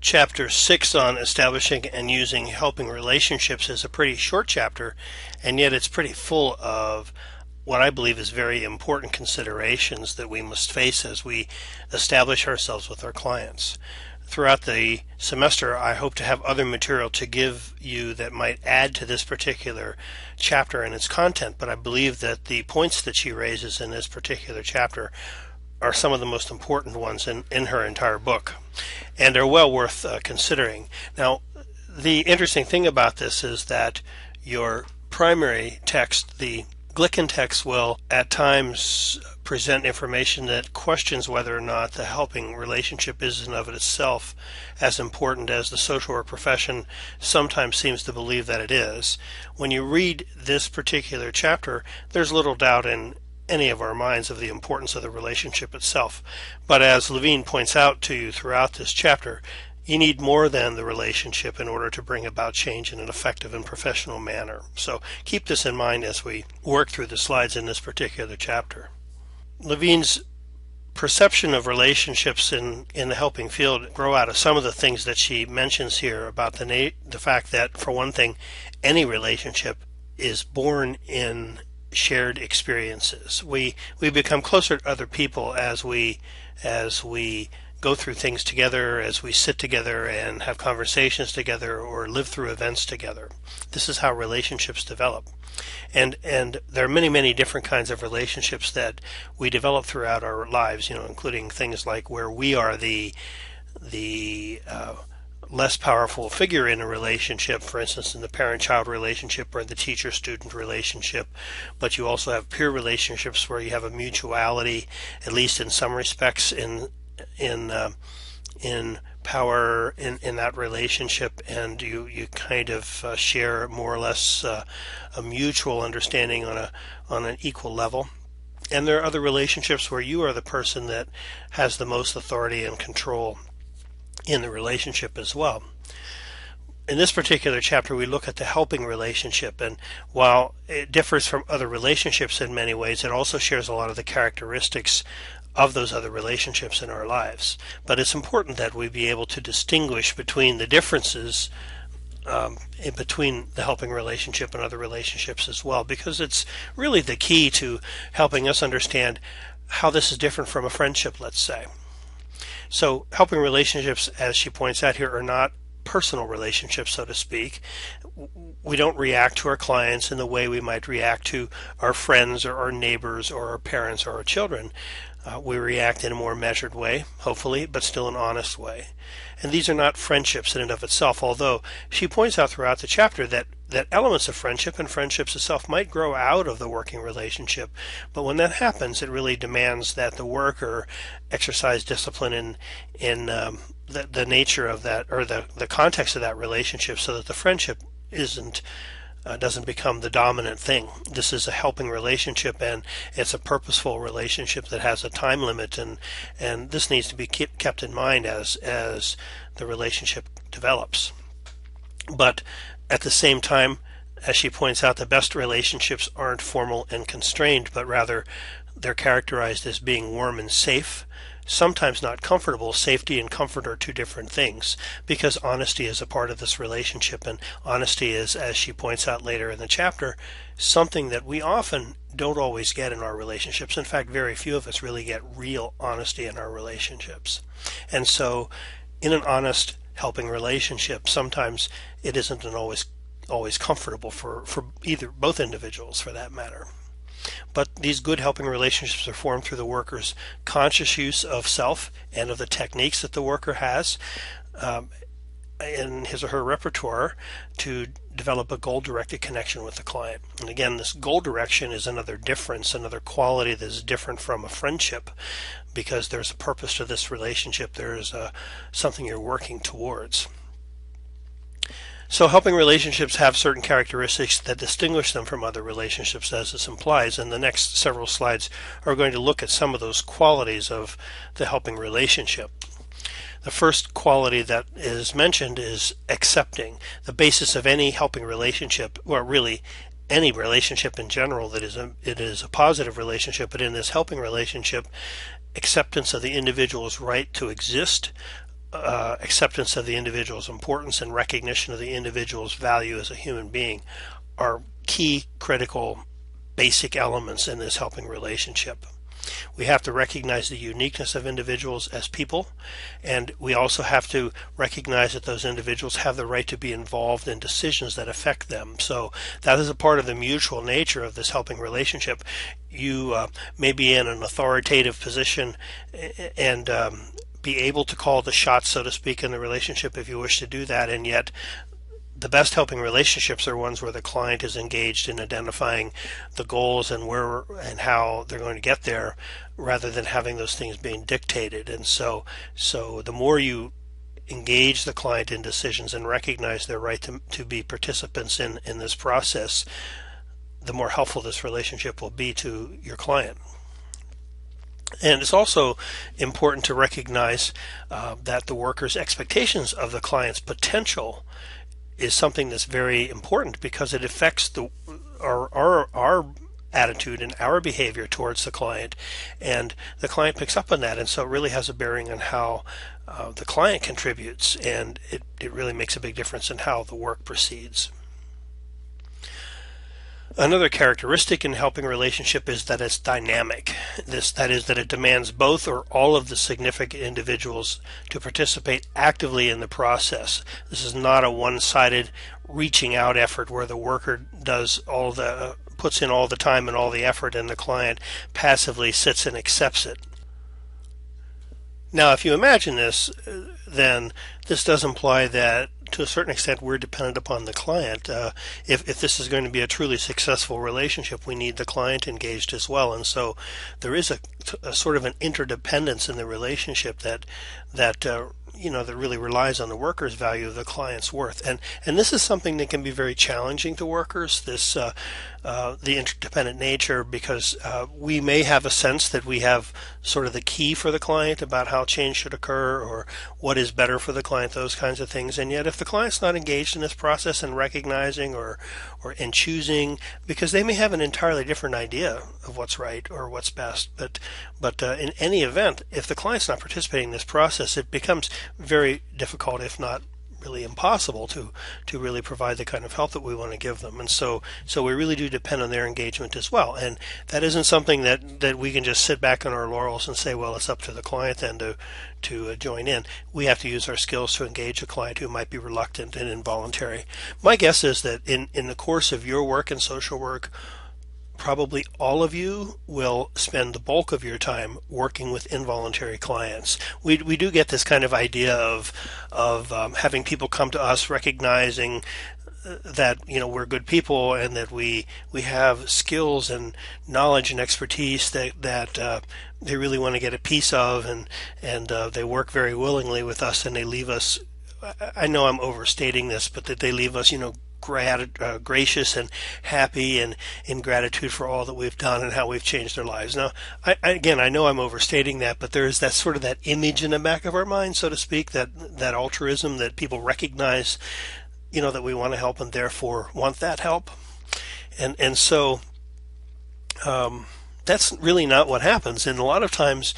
Chapter 6 on establishing and using helping relationships is a pretty short chapter, and yet it's pretty full of what I believe is very important considerations that we must face as we establish ourselves with our clients. Throughout the semester, I hope to have other material to give you that might add to this particular chapter and its content, but I believe that the points that she raises in this particular chapter are some of the most important ones in her entire book, and are well worth considering. Now, the interesting thing about this is that your primary text, the Galic text, will at times present information that questions whether or not the helping relationship is in of itself as important as the social work profession sometimes seems to believe that it is. When you read this particular chapter, there's little doubt in any of our minds of the importance of the relationship itself. But as Levine points out to you throughout this chapter, you need more than the relationship in order to bring about change in an effective and professional manner. So keep this in mind as we work through the slides in this particular chapter. Levine's perception of relationships in the helping field grow out of some of the things that she mentions here about the fact that, for one thing, any relationship is born in shared experiences. We become closer to other people as we go through things together, as we sit together and have conversations together or live through events together. This is how relationships develop. And there are many different kinds of relationships that we develop throughout our lives, including things like where we are the less powerful figure in a relationship, for instance in the parent-child relationship or the teacher-student relationship, but you also have peer relationships where you have a mutuality, at least in some respects, in power in that relationship, and you kind of share more or less a mutual understanding on an equal level. And there are other relationships where you are the person that has the most authority and control in the relationship as well. In this particular chapter, we look at the helping relationship, and while it differs from other relationships in many ways, it also shares a lot of the characteristics of those other relationships in our lives. But it's important that we be able to distinguish between the differences in between the helping relationship and other relationships as well, because it's really the key to helping us understand how this is different from a friendship, let's say. So helping relationships, as she points out here, are not personal relationships, so to speak. We don't react to our clients in the way we might react to our friends or our neighbors or our parents or our children. We react in a more measured way, hopefully, but still an honest way. And these are not friendships in and of itself, although she points out throughout the chapter that elements of friendship and friendships itself might grow out of the working relationship. But when that happens, it really demands that the worker exercise discipline in the nature of that, or the context of that relationship, so that the friendship doesn't become the dominant thing. This is a helping relationship, and it's a purposeful relationship that has a time limit, and this needs to be kept in mind as the relationship develops. But at the same time, as she points out, the best relationships aren't formal and constrained, but rather they're characterized as being warm and safe, sometimes not comfortable. Safety and comfort are two different things, because honesty is a part of this relationship, and honesty is, as she points out later in the chapter, something that we often don't always get in our relationships. In fact, very few of us really get real honesty in our relationships. And so in an honest helping relationship, sometimes it isn't always comfortable for both individuals, for that matter. But these good helping relationships are formed through the worker's conscious use of self and of the techniques that the worker has in his or her repertoire to develop a goal-directed connection with the client. And again, this goal direction is another difference, another quality that is different from a friendship, because there's a purpose to this relationship. There is something you're working towards. So helping relationships have certain characteristics that distinguish them from other relationships, as this implies, and the next several slides are going to look at some of those qualities of the helping relationship. The first quality that is mentioned is accepting. The basis of any helping relationship, or really any relationship in general, it is a positive relationship, but in this helping relationship, acceptance of the individual's right to exist, acceptance of the individual's importance and recognition of the individual's value as a human being are key, critical, basic elements in this helping relationship. We have to recognize the uniqueness of individuals as people, and we also have to recognize that those individuals have the right to be involved in decisions that affect them. So that is a part of the mutual nature of this helping relationship. You may be in an authoritative position and be able to call the shots, so to speak, in the relationship if you wish to do that, and yet the best helping relationships are ones where the client is engaged in identifying the goals and where and how they're going to get there, rather than having those things being dictated. And so the more you engage the client in decisions and recognize their right to be participants in this process, the more helpful this relationship will be to your client. And it's also important to recognize that the worker's expectations of the client's potential is something that's very important, because it affects our attitude and our behavior towards the client, and the client picks up on that, and so it really has a bearing on how the client contributes, and it really makes a big difference in how the work proceeds. Another characteristic in helping relationship is that it's dynamic. That is that it demands both or all of the significant individuals to participate actively in the process. This is not a one-sided reaching out effort where the worker puts in all the time and all the effort, and the client passively sits and accepts it. Now, if you imagine this, then this does imply that to a certain extent we're dependent upon the client. If this is going to be a truly successful relationship, we need the client engaged as well. And so there is a sort of an interdependence in the relationship that really relies on the worker's value of the client's worth. And this is something that can be very challenging to workers, the interdependent nature, because we may have a sense that we have sort of the key for the client about how change should occur or what is better for the client, those kinds of things. And yet if the client's not engaged in this process and recognizing or in choosing, because they may have an entirely different idea of what's right or what's best, but in any event, if the client's not participating in this process, it becomes very difficult, if not really impossible, to really provide the kind of help that we want to give them. And so we really do depend on their engagement as well. And that isn't something that we can just sit back on our laurels and say, well, it's up to the client then to join in. We have to use our skills to engage a client who might be reluctant and involuntary. My guess is that in the course of your work in social work, probably all of you will spend the bulk of your time working with involuntary clients. We do get this kind of idea of having people come to us recognizing that we're good people and that we have skills and knowledge and expertise that they really want to get a piece of, and they work very willingly with us, and they leave us, I know I'm overstating this, but that they leave us gracious and happy and in gratitude for all that we've done and how we've changed their lives. Now, I know I'm overstating that, but there is that sort of that image in the back of our mind, so to speak, that altruism, that people recognize, that we want to help and therefore want that help. And so that's really not what happens. And a lot of times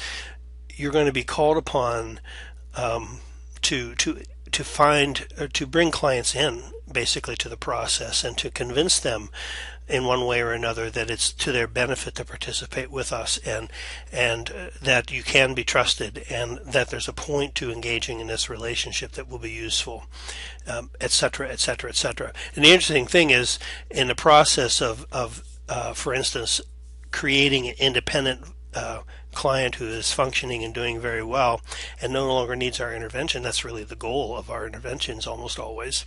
you're going to be called upon to find or to bring clients in basically to the process and to convince them in one way or another that it's to their benefit to participate with us, and that you can be trusted, and that there's a point to engaging in this relationship that will be useful, et cetera, et cetera, et cetera. And the interesting thing is, in the process of for instance, creating an independent client who is functioning and doing very well and no longer needs our intervention, that's really the goal of our interventions almost always.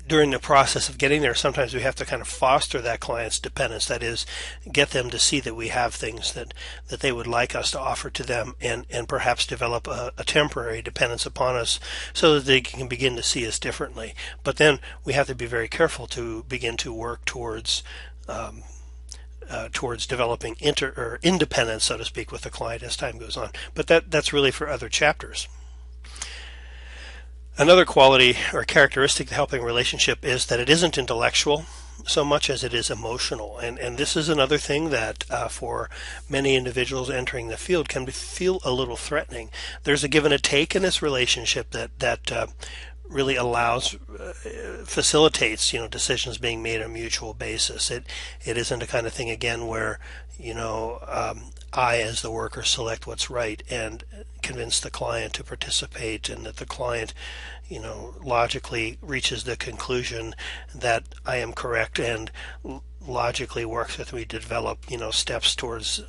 During the process of getting there, sometimes we have to kind of foster that client's dependence. That is, get them to see that we have things that they would like us to offer to them, and perhaps develop a temporary dependence upon us so that they can begin to see us differently. But then we have to be very careful to begin to work towards developing independence, so to speak, with the client as time goes on. But that's really for other chapters. Another quality or characteristic of the helping relationship is that it isn't intellectual. so much as it is emotional. And this is another thing that for many individuals entering the field can feel a little threatening. There's a give and a take in this relationship that really facilitates, decisions being made on a mutual basis. It isn't a kind of thing, again, where, I as the worker select what's right and convince the client to participate, and that the client, logically reaches the conclusion that I am correct and logically works with me to develop, steps towards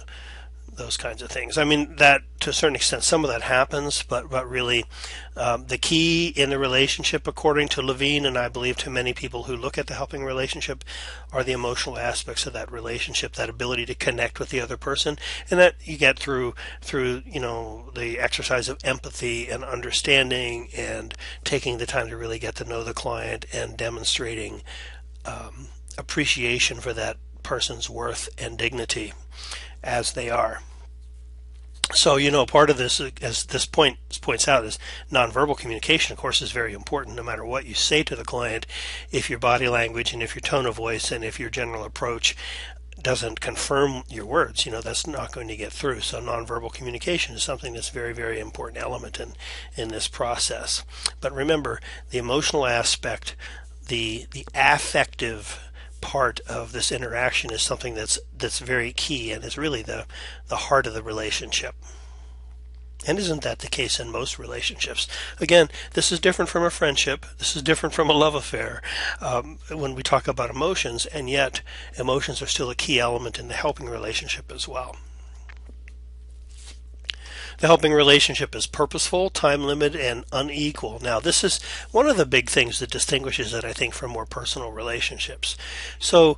those kinds of things. I mean, that to a certain extent, some of that happens, but really the key in the relationship, according to Levine, and I believe to many people who look at the helping relationship, are the emotional aspects of that relationship, that ability to connect with the other person, and that you get through the exercise of empathy and understanding and taking the time to really get to know the client and demonstrating appreciation for that person's worth and dignity as they are. So, part of this, as this points out, is nonverbal communication, of course, is very important no matter what you say to the client. If your body language and if your tone of voice and if your general approach doesn't confirm your words, that's not going to get through. So nonverbal communication is something that's very, very important element in this process. But remember, the emotional aspect, the affective part of this interaction is something that's very key and is really the heart of the relationship. And isn't that the case in most relationships? Again, this is different from a friendship. This is different from a love affair when we talk about emotions, and yet emotions are still a key element in the helping relationship as well. The helping relationship is purposeful, time-limited, and unequal. Now, this is one of the big things that distinguishes it, I think, from more personal relationships. So,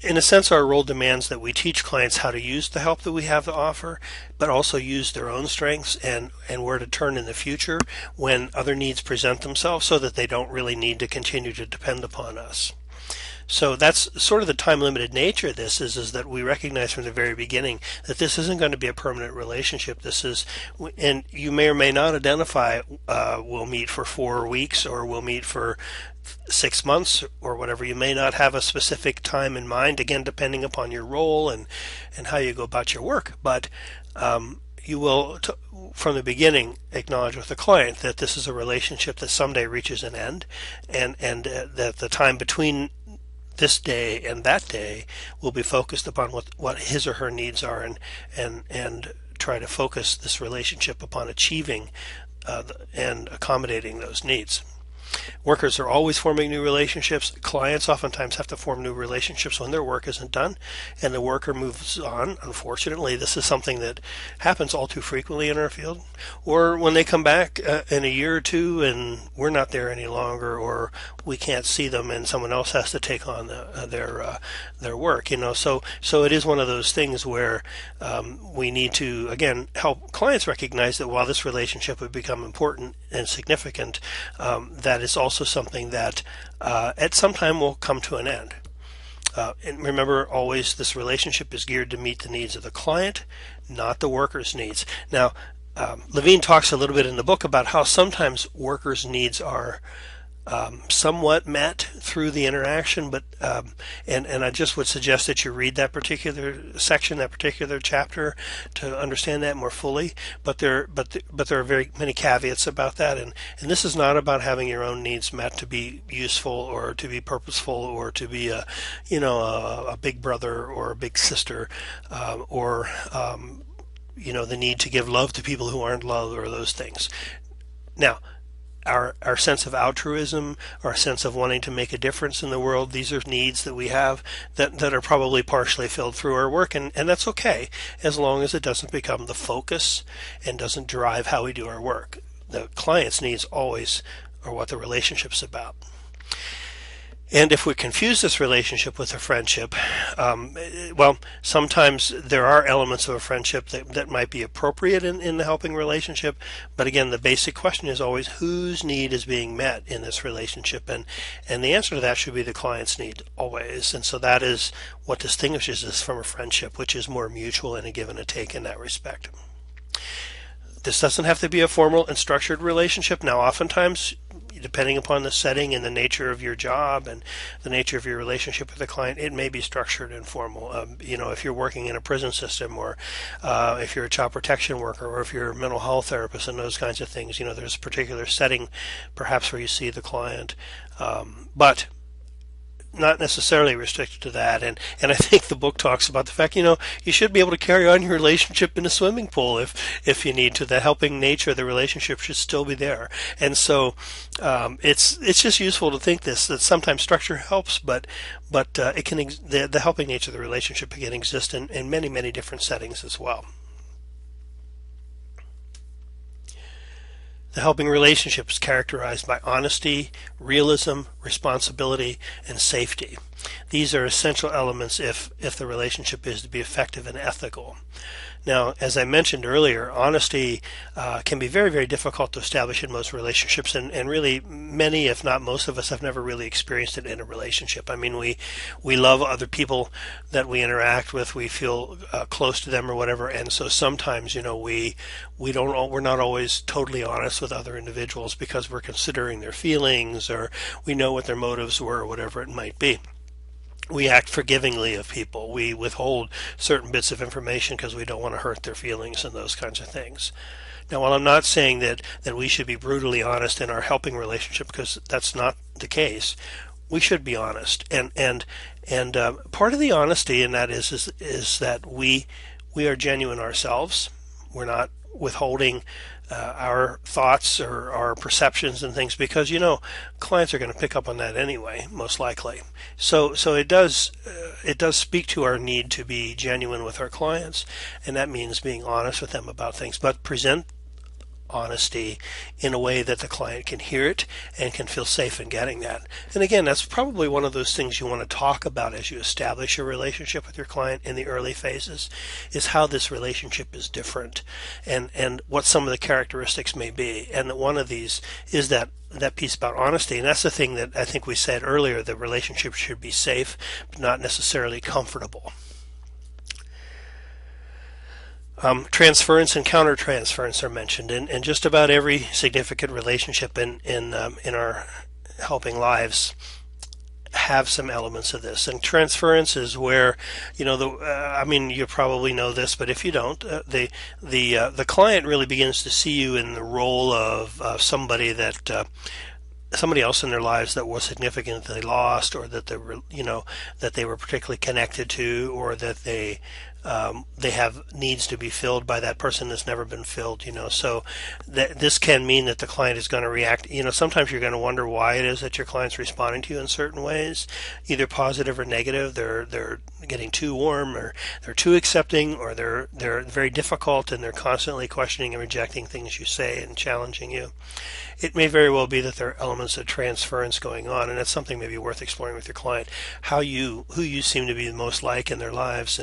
in a sense, our role demands that we teach clients how to use the help that we have to offer, but also use their own strengths and where to turn in the future when other needs present themselves, so that they don't really need to continue to depend upon us. So that's sort of the time-limited nature of this, is that we recognize from the very beginning that this isn't going to be a permanent relationship. This is, and you may or may not identify, we'll meet for 4 weeks or we'll meet for 6 months or whatever. You may not have a specific time in mind, again, depending upon your role and how you go about your work. But you will, from the beginning, acknowledge with the client that this is a relationship that someday reaches an end, and that the time between this day and that day will be focused upon what his or her needs are, and try to focus this relationship upon achieving and accommodating those needs. Workers are always forming new relationships. Clients oftentimes have to form new relationships when their work isn't done and the worker moves on. Unfortunately, this is something that happens all too frequently in our field. Or when they come back in a year or two and we're not there any longer, or we can't see them and someone else has to take on their work. So it is one of those things where we need to, again, help clients recognize that while this relationship would become important and significant, that is also something that at some time will come to an end. And remember, always, this relationship is geared to meet the needs of the client, not the worker's needs. Now, Levine talks a little bit in the book about how sometimes workers' needs are somewhat met through the interaction, but and I just would suggest that you read that particular section, that particular chapter, to understand that more fully. But there are very many caveats about that, and this is not about having your own needs met to be useful or to be purposeful or to be a big brother or a big sister, or the need to give love to people who aren't loved, or those things. Now, our sense of altruism, our sense of wanting to make a difference in the world, these are needs that we have that are probably partially filled through our work, and that's okay, as long as it doesn't become the focus and doesn't drive how we do our work. The client's needs always are what the relationship's about. And if we confuse this relationship with a friendship, sometimes there are elements of a friendship that might be appropriate in the helping relationship. But again, the basic question is always whose need is being met in this relationship. And the answer to that should be the client's need, always. And so that is what distinguishes us from a friendship, which is more mutual and a give and a take in that respect. This doesn't have to be a formal and structured relationship. Now, oftentimes, depending upon the setting and the nature of your job and the nature of your relationship with the client, it may be structured and formal. If you're working in a prison system, or if you're a child protection worker, or if you're a mental health therapist and those kinds of things, there's a particular setting perhaps where you see the client. But not necessarily restricted to that. And I think the book talks about the fact, you should be able to carry on your relationship in a swimming pool if you need to. The helping nature of the relationship should still be there. And so it's just useful to think that sometimes structure helps, but it can the helping nature of the relationship can exist in many, many different settings as well. The helping relationship is characterized by honesty, realism, responsibility, and safety. These are essential elements if the relationship is to be effective and ethical. Now, as I mentioned earlier, honesty can be very, very difficult to establish in most relationships, and really many, if not most of us, have never really experienced it in a relationship. I mean, we love other people that we interact with, we feel close to them or whatever, and so sometimes, we're not always totally honest with other individuals because we're considering their feelings, or we know what their motives were, or whatever it might be. We act forgivingly of people. We withhold certain bits of information because we don't want to hurt their feelings and those kinds of things. Now, while I'm not saying that we should be brutally honest in our helping relationship, because that's not the case, we should be honest. And part of the honesty in that is that we are genuine ourselves. We're not withholding our thoughts or our perceptions and things, because clients are going to pick up on that anyway, most likely. So it does speak to our need to be genuine with our clients, and that means being honest with them about things, but present honesty in a way that the client can hear it and can feel safe in getting that. And again, that's probably one of those things you want to talk about as you establish your relationship with your client in the early phases, is how this relationship is different and what some of the characteristics may be. And one of these is that piece about honesty. And that's the thing that I think we said earlier, the relationship should be safe, but not necessarily comfortable. Transference and countertransference are mentioned in just about every significant relationship in our helping lives have some elements of this. And transference is where, you probably know this, but if you don't, the client really begins to see you in the role of somebody else in their lives that was significant that they lost, or that they were particularly connected to, or that they have needs to be filled by that person that's never been filled. So this can mean that the client is going to react. Sometimes you're going to wonder why it is that your client's responding to you in certain ways, either positive or negative. They're getting too warm, or they're too accepting, or they're very difficult, and they're constantly questioning and rejecting things you say and challenging you. It may very well be that there are elements of transference going on, and that's something maybe worth exploring with your client, who you seem to be the most like in their lives,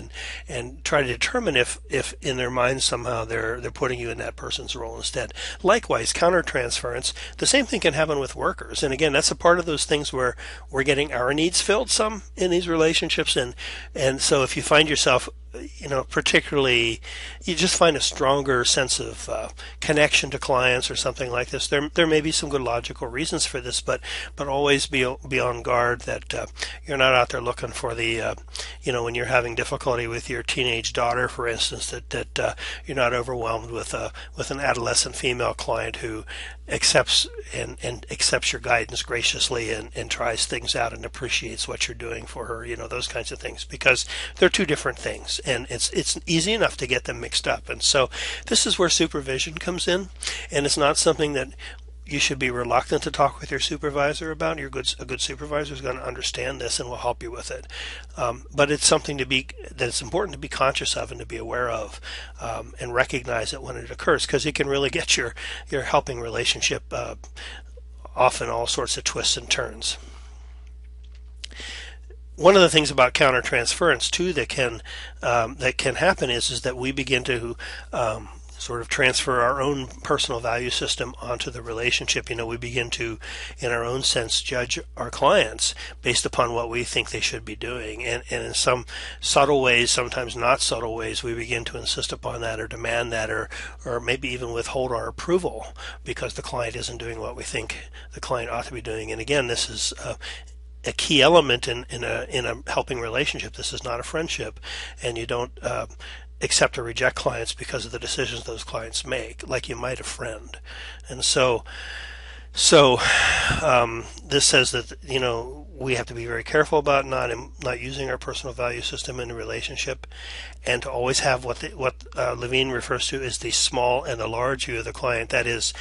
and try to determine if in their minds somehow they're putting you in that person's role instead. Likewise, countertransference, the same thing can happen with workers. And again, that's a part of those things where we're getting our needs filled some in these relationships, and so if you find yourself particularly, you just find a stronger sense of connection to clients or something like this. There may be some good logical reasons for this, but always be on guard that you're not out there looking for the, when you're having difficulty with your teenage daughter, for instance, that you're not overwhelmed with an adolescent female client who accepts your guidance graciously and tries things out and appreciates what you're doing for her, those kinds of things, because they're two different things, and it's easy enough to get them mixed up. And so this is where supervision comes in, and it's not something that you should be reluctant to talk with your supervisor about. A good supervisor is going to understand this and will help you with it. But it's something that it's important to be conscious of and to be aware of, and recognize it when it occurs, because it can really get your helping relationship off in all sorts of twists and turns. One of the things about countertransference too that can happen is that we begin to sort of transfer our own personal value system onto the relationship. We begin to, in our own sense, judge our clients based upon what we think they should be doing. And in some subtle ways, sometimes not subtle ways, we begin to insist upon that or demand that, or maybe even withhold our approval because the client isn't doing what we think the client ought to be doing. And again, this is a key element in a helping relationship. This is not a friendship, and you don't accept or reject clients because of the decisions those clients make, like you might a friend. And so this says that we have to be very careful about not using our personal value system in a relationship, and to always have what Levine refers to as the small and the large view of the client. That is,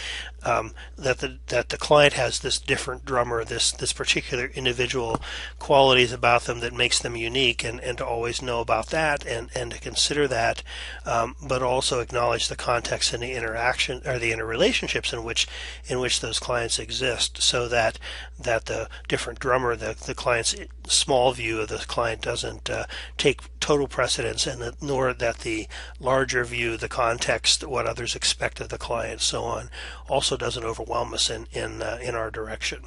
that the client has this different drummer, this particular individual qualities about them that makes them unique, and to always know about that and to consider that, but also acknowledge the context and the interaction or the interrelationships in which those clients exist, so that the different drummer, the client's small view of the client doesn't take total precedence, and nor that the larger view, the context, what others expect of the client, so on, also doesn't overwhelm us in our direction.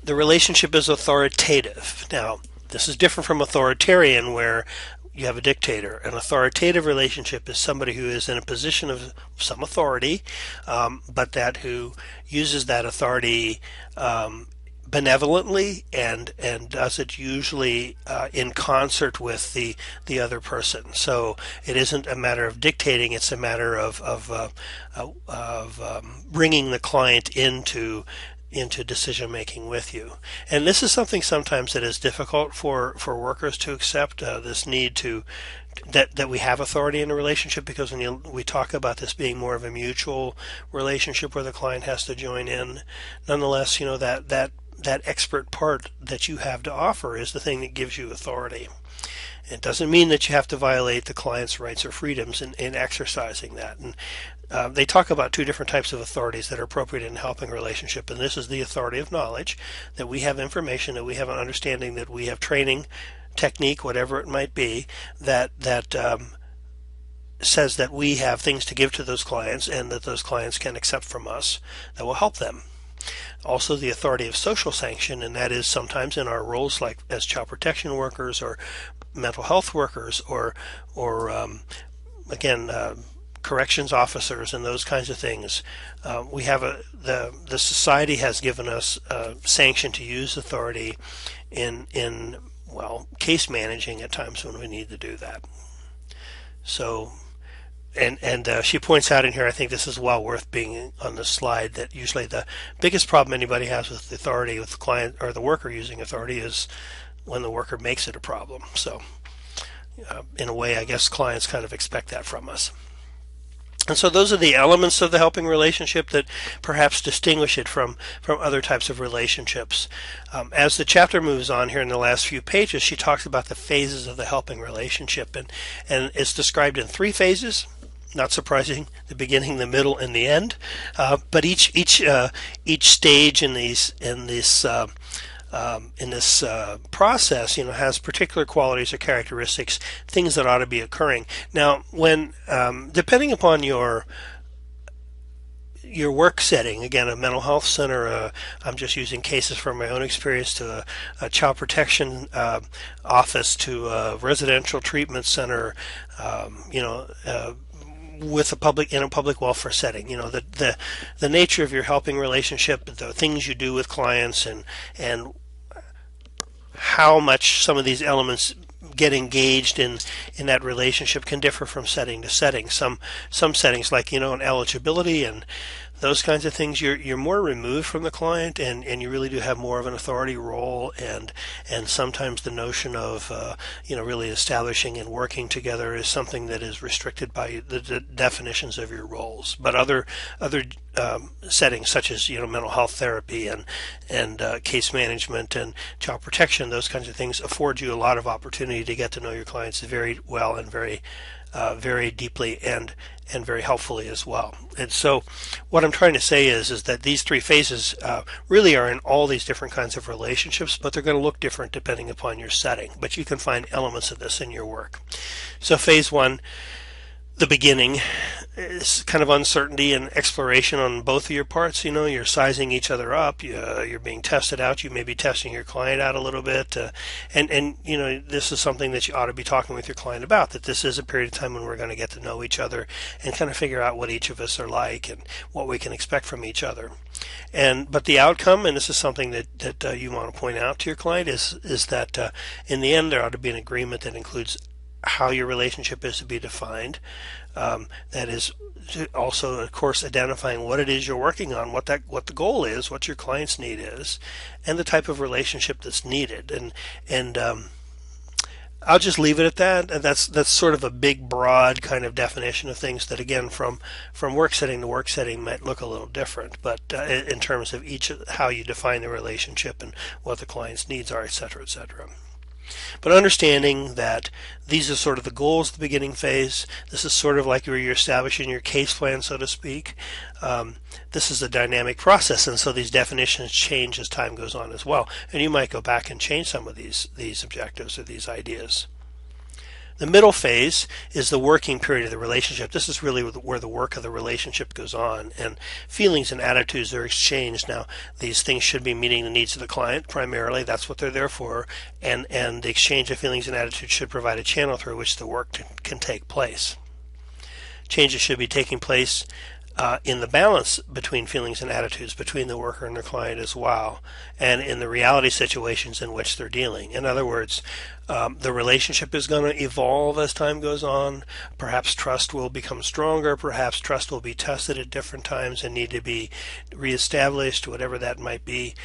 The relationship is authoritative. Now, this is different from authoritarian, where you have a dictator. An authoritative relationship is somebody who is in a position of some authority, but who uses that authority benevolently and does it usually in concert with the other person. So it isn't a matter of dictating; it's a matter of bringing the client into decision making with you. And this is something sometimes that is difficult for workers to accept, this need to that we have authority in a relationship, because when we talk about this being more of a mutual relationship where the client has to join in, nonetheless, that expert part that you have to offer is the thing that gives you authority. It doesn't mean that you have to violate the client's rights or freedoms in exercising that. And they talk about two different types of authorities that are appropriate in helping relationship, and this is the authority of knowledge, that we have information, that we have an understanding, that we have training, technique, whatever it might be, that says that we have things to give to those clients and that those clients can accept from us that will help them. Also, the authority of social sanction, and that is sometimes in our roles like as child protection workers or mental health workers or corrections officers and those kinds of things. We have the society has given us sanction to use authority in case managing at times when we need to do that. So. And she points out in here, I think this is well worth being on the slide, that usually the biggest problem anybody has with authority, with the client or the worker using authority, is when the worker makes it a problem. So in a way, I guess clients kind of expect that from us. And so those are the elements of the helping relationship that perhaps distinguish it from other types of relationships. As the chapter moves on here in the last few pages, she talks about the phases of the helping relationship, and it's described in 3 phases. Not surprising, the beginning, the middle, and the end. But each stage in this process, has particular qualities or characteristics, things that ought to be occurring. Now, when depending upon your work setting, again, a mental health center, I'm just using cases from my own experience, to a child protection office, to a residential treatment center, with in a public welfare setting, the nature of your helping relationship, the things you do with clients, and how much some of these elements get engaged in that relationship can differ from setting to setting. Some settings, like in eligibility and those kinds of things, you're more removed from the client, and you really do have more of an authority role, and sometimes the notion of really establishing and working together is something that is restricted by the definitions of your roles. But other settings, such as mental health therapy and case management and child protection, those kinds of things afford you a lot of opportunity to get to know your clients very well and very deeply and very helpfully as well. And so what I'm trying to say is that these 3 phases really are in all these different kinds of relationships, but they're going to look different depending upon your setting. But you can find elements of this in your work. So phase 1, the beginning is kind of uncertainty and exploration on both of your parts. You're sizing each other up. You're being tested out. You may be testing your client out a little bit, and this is something that you ought to be talking with your client about. That this is a period of time when we're going to get to know each other and kind of figure out what each of us are like and what we can expect from each other. But the outcome, and this is something that you want to point out to your client, is that in the end there ought to be an agreement that includes how your relationship is to be defined. That is also, of course, identifying what it is you're working on, what the goal is, what your client's need is, and the type of relationship that's needed. And I'll just leave it at that. And that's sort of a big, broad kind of definition of things that, again, from work setting to work setting might look a little different. But in terms of how you define the relationship and what the client's needs are, et cetera, et cetera. But understanding that these are sort of the goals of the beginning phase. This is sort of like where you're establishing your case plan, so to speak. This is a dynamic process, and so these definitions change as time goes on as well. And you might go back and change some of these objectives or these ideas. The middle phase is the working period of the relationship. This is really where the work of the relationship goes on, and feelings and attitudes are exchanged. Now, these things should be meeting the needs of the client primarily. That's what they're there for, and the exchange of feelings and attitudes should provide a channel through which the work can take place. Changes should be taking place in the balance between feelings and attitudes between the worker and the client as well, and in the reality situations in which they're dealing. In other words, the relationship is going to evolve as time goes on. Perhaps trust will become stronger. Perhaps trust will be tested at different times and need to be reestablished, whatever that might be.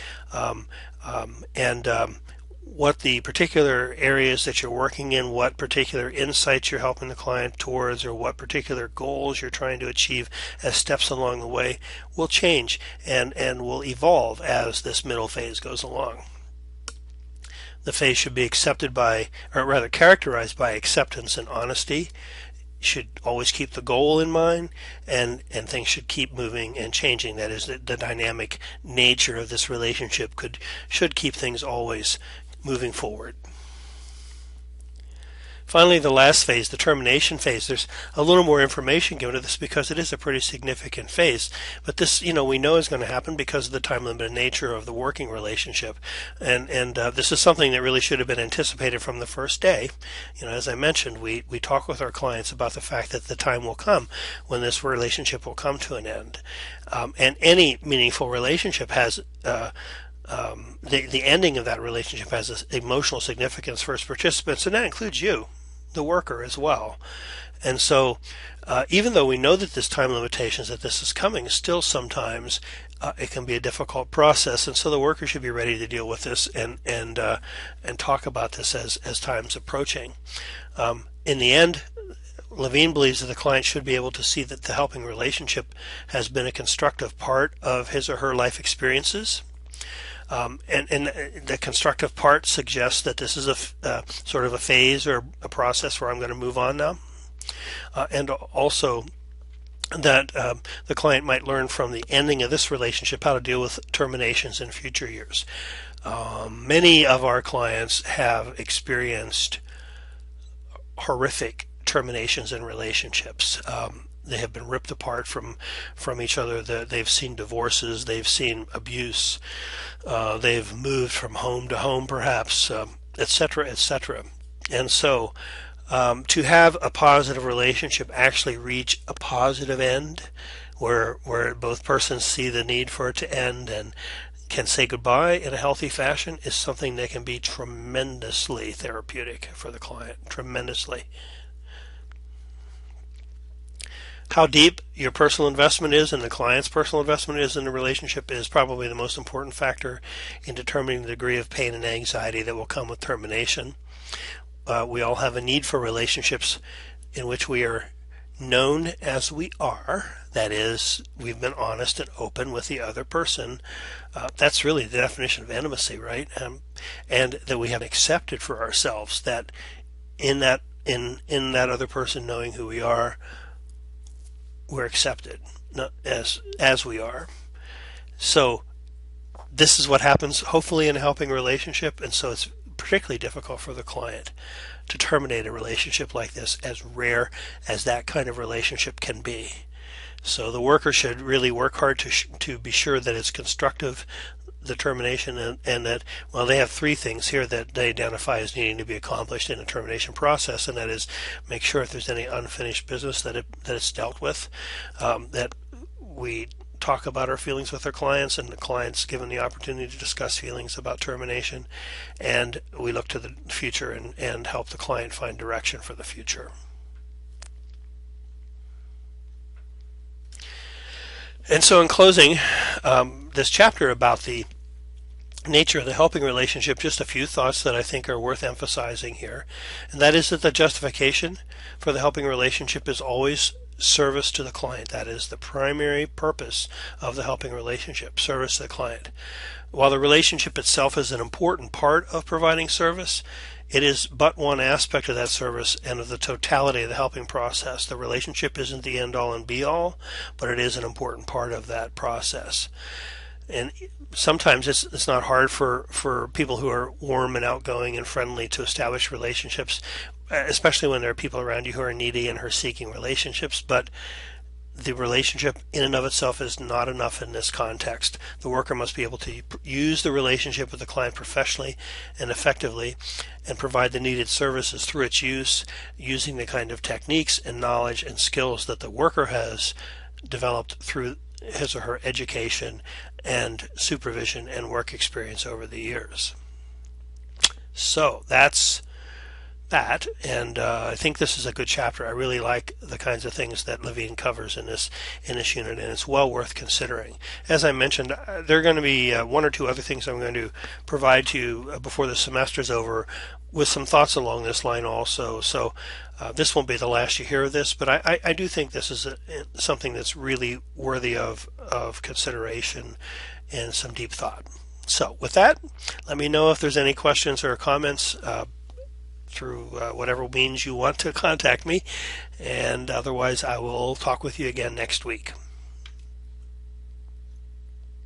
What the particular areas that you're working in, what particular insights you're helping the client towards, or what particular goals you're trying to achieve as steps along the way will change and will evolve as this middle phase goes along. The phase should be accepted by, or rather characterized by, acceptance and honesty. You should always keep the goal in mind, and things should keep moving and changing. That is, the dynamic nature of this relationship should keep things always moving forward. Finally, the last phase, the termination phase, there's a little more information given to this because it is a pretty significant phase. But this, we know is going to happen because of the time-limited nature of the working relationship. And this is something that really should have been anticipated from the first day. As I mentioned, we talk with our clients about the fact that the time will come when this relationship will come to an end. And any meaningful relationship has the ending of that relationship has emotional significance for its participants, and that includes you, the worker, as well. And so even though we know that there's time limitations that this is coming, still sometimes it can be a difficult process, and so the worker should be ready to deal with this and talk about this as time's approaching. In the end, Levine believes that the client should be able to see that the helping relationship has been a constructive part of his or her life experiences. And the constructive part suggests that this is a sort of a phase or a process where I'm going to move on now. And also that the client might learn from the ending of this relationship how to deal with terminations in future years. Many of our clients have experienced horrific terminations in relationships. They have been ripped apart from each other. They've seen divorces. They've seen abuse. They've moved from home to home, perhaps, etc., etc. And so to have a positive relationship actually reach a positive end where both persons see the need for it to end and can say goodbye in a healthy fashion is something that can be tremendously therapeutic for the client, tremendously. How deep your personal investment is and the client's personal investment is in the relationship is probably the most important factor in determining the degree of pain and anxiety that will come with termination. We all have a need for relationships in which we are known as we are. That is, we've been honest and open with the other person. That's really the definition of intimacy, right? And that we have accepted for ourselves that in that other person knowing who we are, we're accepted as we are. So this is what happens hopefully in a helping relationship, and so it's particularly difficult for the client to terminate a relationship like this, as rare as that kind of relationship can be. So the worker should really work hard to be sure that it's constructive, the termination, and that, well, they have three things here that they identify as needing to be accomplished in a termination process, and that is make sure if there's any unfinished business that it's dealt with, that we talk about our feelings with our clients, and the client's given the opportunity to discuss feelings about termination, and we look to the future and help the client find direction for the future. And so in closing this chapter about the nature of the helping relationship, just a few thoughts that I think are worth emphasizing here. And that is that the justification for the helping relationship is always service to the client. That is the primary purpose of the helping relationship, service to the client. While the relationship itself is an important part of providing service, it is but one aspect of that service and of the totality of the helping process. The relationship isn't the end all and be all, but it is an important part of that process. And sometimes it's not hard for people who are warm and outgoing and friendly to establish relationships, especially when there are people around you who are needy and who are seeking relationships. But the relationship in and of itself is not enough in this context. The worker must be able to use the relationship with the client professionally and effectively and provide the needed services through its use, using the kind of techniques and knowledge and skills that the worker has developed through his or her education and supervision and work experience over the years. So that's that, and I think this is a good chapter. I really like the kinds of things that Levine covers in this unit, and it's well worth considering. As I mentioned, there are going to be one or two other things I'm going to provide to you before the semester's over, with some thoughts along this line also. So this won't be the last you hear of this, but I do think this is something that's really worthy of consideration and some deep thought. So with that, let me know if there's any questions or comments through whatever means you want to contact me, and otherwise I will talk with you again next week.